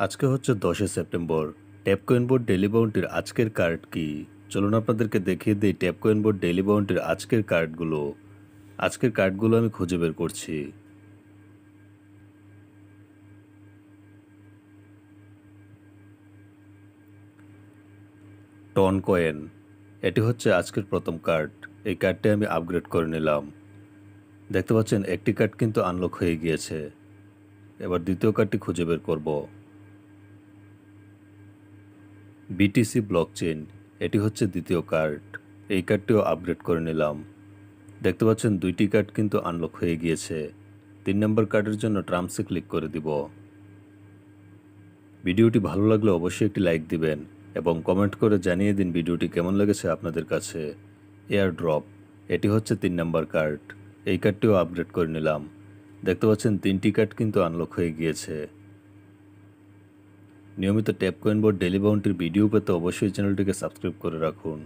আজকে হচ্ছে 10শে September. ট্যাপকয়েন board daily বাউন্টির আজকের কার্ড কি? চলুন আপনাদেরকে দেখিয়ে দেই ট্যাপকয়েন বোর্ড ডেইলি বাউন্টির আজকের কার্ডগুলো। আজকের কার্ডগুলো আমি খুঁজে বের করছি। টন কয়েন, এটি হচ্ছে আজকের প্রথম কার্ড। এই কার্ডটি আমি আপগ্রেড করে নিলাম। দেখতে পাচ্ছেন একটি কার্ড কিন্তু আনলক হয়ে গিয়েছে। এবার দ্বিতীয় কার্ডটি খুঁজে বের করব। বিটিসি ব্লকচেইন, এটি হচ্ছে দ্বিতীয় কার্ড। এই কার্ডটিও আপগ্রেড করে নিলাম। দেখতে পাচ্ছেন দুইটি কার্ড কিন্তু আনলক হয়ে গিয়েছে। 3 নম্বর কার্ডের জন্য টার্মসে ক্লিক করে দিব। ভিডিওটি ভালো লাগলে অবশ্যই একটি লাইক দিবেন এবং কমেন্ট করে জানিয়ে দিন ভিডিওটি কেমন লেগেছে আপনাদের কাছে। এয়ার ড্রপ, এটি হচ্ছে 3 নম্বর কার্ড। এই কার্ডটিও আপগ্রেড করে নিলাম। দেখতে পাচ্ছেন 3টি কার্ড কিন্তু আনলক হয়ে গিয়েছে। নিয়মিত ট্যাপকয়েন বোর্ড ডেইলি বাউন্টির ভিডিও পেতে অবশ্যই চ্যানেলটিকে সাবস্ক্রাইব করে রাখুন।